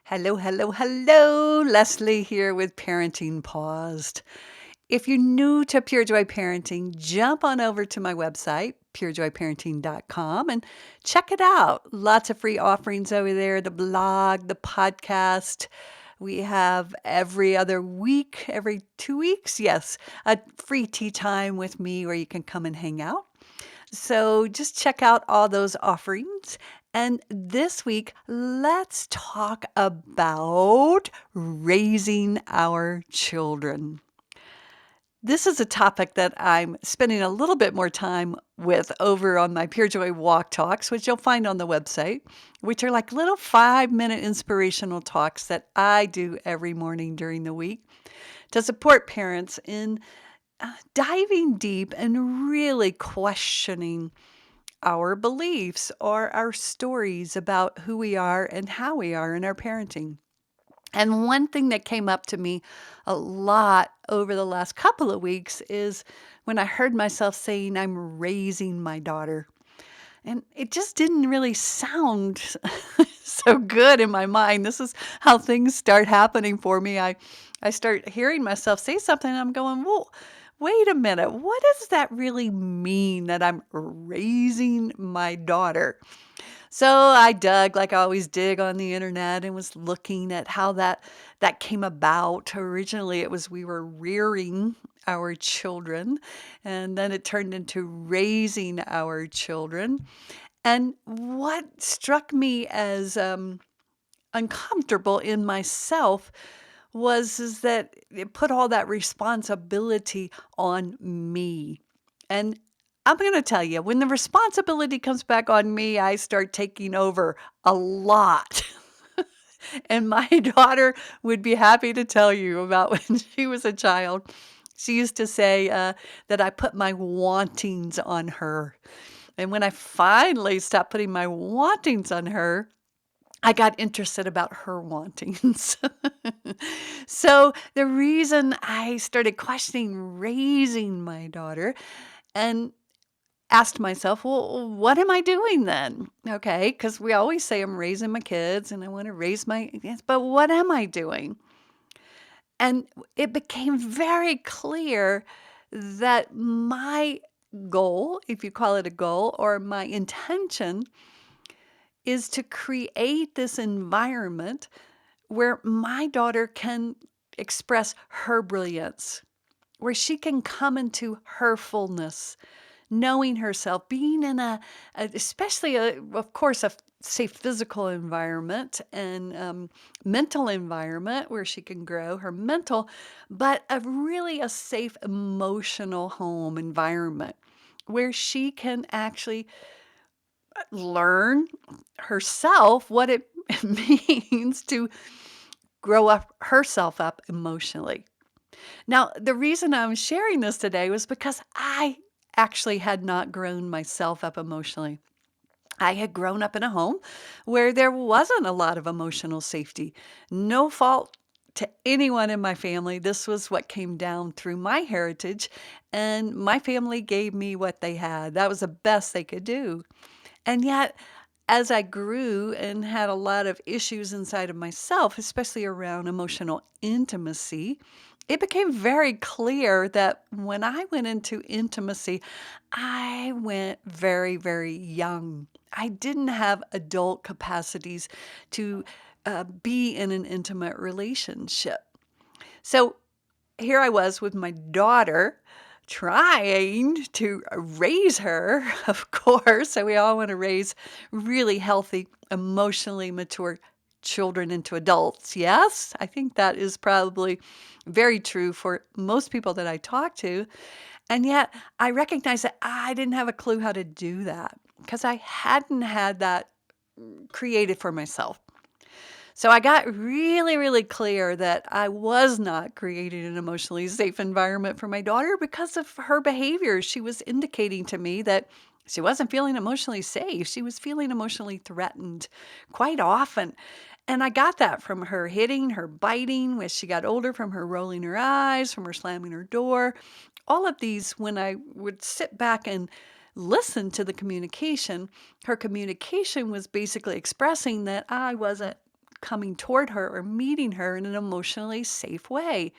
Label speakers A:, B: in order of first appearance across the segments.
A: Hello, hello, hello. Leslie here with Parenting Paused. If you're new to Pure Joy Parenting, jump on over to my website, purejoyparenting.com, and check it out. Lots of free offerings over there, the blog, the podcast. We have every other week, every 2 weeks, yes, a free tea time with me where you can come and hang out. So just check out all those offerings. And this week, let's talk about raising our children. This is a topic that I'm spending a little bit more time with over on my Pure Joy Walk Talks, which you'll find on the website, which are like little 5-minute inspirational talks that I do every morning during the week to support parents in diving deep and really questioning our beliefs or our stories about who we are and how we are in our parenting. And one thing that came up to me a lot over the last couple of weeks is when I heard myself saying, I'm raising my daughter. And it just didn't really sound so good in my mind. This is how things start happening for me. I start hearing myself say something, and I'm going, whoa, wait a minute. What does that really mean that I'm raising my daughter? So I dug like I always dig on the internet and was looking at how that came about. Originally, it was we were rearing our children, and then it turned into raising our children. And what struck me as uncomfortable in myself was is that it put all that responsibility on me. And I'm going to tell you, when the responsibility comes back on me, I start taking over a lot. And my daughter would be happy to tell you about when she was a child. She used to say that I put my wantings on her. And when I finally stopped putting my wantings on her, I got interested about her wantings. So the reason I started questioning raising my daughter and asked myself, well, what am I doing then? Okay, because we always say I'm raising my kids and I want to raise my kids, but what am I doing? And it became very clear that my goal, if you call it a goal, or my intention is to create this environment where my daughter can express her brilliance, where she can come into her fullness, knowing herself, being in especially, of course, a safe physical environment and mental environment where she can grow her mental, but really a safe emotional home environment where she can actually learn herself what it means to grow up herself up emotionally. Now, the reason I'm sharing this today was because I actually had not grown myself up emotionally. I had grown up in a home where there wasn't a lot of emotional safety. No fault to anyone in my family. This was what came down through my heritage, and my family gave me what they had. That was the best they could do. And yet, as I grew and had a lot of issues inside of myself, especially around emotional intimacy, it became very clear that when I went into intimacy, I went very, very young. I didn't have adult capacities to be in an intimate relationship. So here I was with my daughter trying to raise her, of course. So we all want to raise really healthy, emotionally mature children into adults. Yes, I think that is probably very true for most people that I talk to. And yet I recognize that I didn't have a clue how to do that because I hadn't had that created for myself. So I got really, really clear that I was not creating an emotionally safe environment for my daughter because of her behavior. She was indicating to me that she wasn't feeling emotionally safe. She was feeling emotionally threatened quite often. And I got that from her hitting, her biting as she got older, from her rolling her eyes, from her slamming her door. All of these, when I would sit back and listen to the communication, her communication was basically expressing that I wasn't coming toward her or meeting her in an emotionally safe way?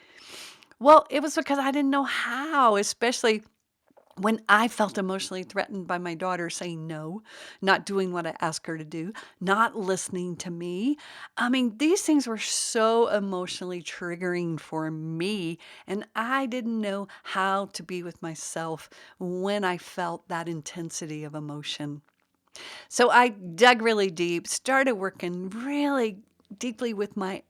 A: Well, it was because I didn't know how, especially when I felt emotionally threatened by my daughter saying no, not doing what I asked her to do, not listening to me. I mean, these things were so emotionally triggering for me, and I didn't know how to be with myself when I felt that intensity of emotion. So I dug really deep, started working really deeply with my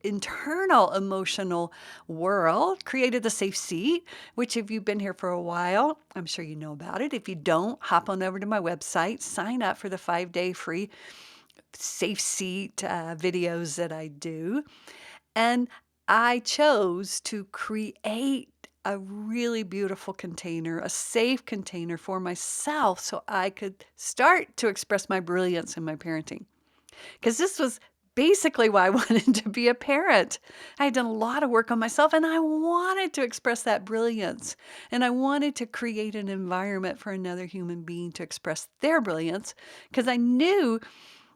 A: internal emotional world, created the Safe Seat, which if you've been here for a while, I'm sure you know about it. If you don't, hop on over to my website, sign up for the 5-day free Safe Seat videos that I do. And I chose to create a really beautiful container, a safe container for myself so I could start to express my brilliance in my parenting. Because this was basically why I wanted to be a parent. I had done a lot of work on myself and I wanted to express that brilliance. And I wanted to create an environment for another human being to express their brilliance because I knew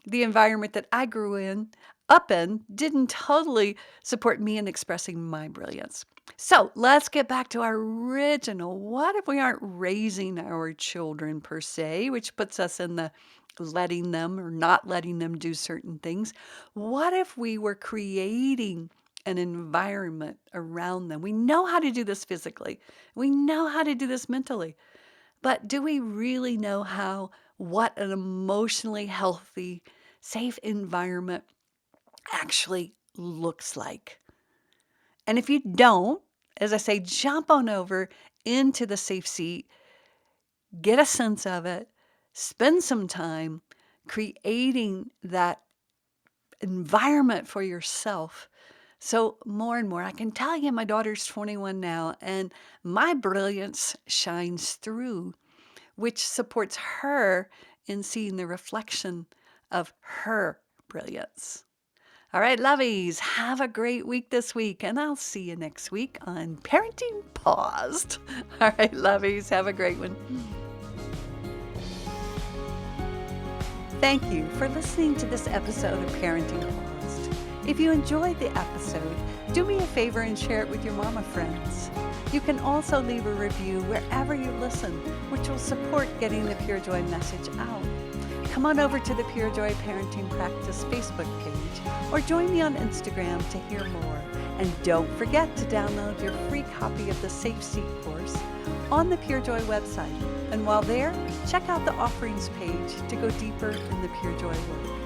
A: the environment that I grew up in didn't totally support me in expressing my brilliance. So let's get back to our original. What if we aren't raising our children per se, which puts us in the letting them or not letting them do certain things? What if we were creating an environment around them? We know how to do this physically, we know how to do this mentally, but do we really know what an emotionally healthy, safe environment actually looks like? And if you don't, as I say, jump on over into the Safe Seat, get a sense of it, spend some time creating that environment for yourself. So more and more, I can tell you my daughter's 21 now, and my brilliance shines through, which supports her in seeing the reflection of her brilliance. All right, lovies, have a great week this week, and I'll see you next week on Parenting Paused. All right, lovies, have a great one. Thank you for listening to this episode of Parenting Paused. If you enjoyed the episode, do me a favor and share it with your mama friends. You can also leave a review wherever you listen, which will support getting the Pure Joy message out. Come on over to the Pure Joy Parenting Practice Facebook page or join me on Instagram to hear more. And don't forget to download your free copy of the Safe Seat course on the Pure Joy website. And while there, check out the offerings page to go deeper in the Pure Joy work.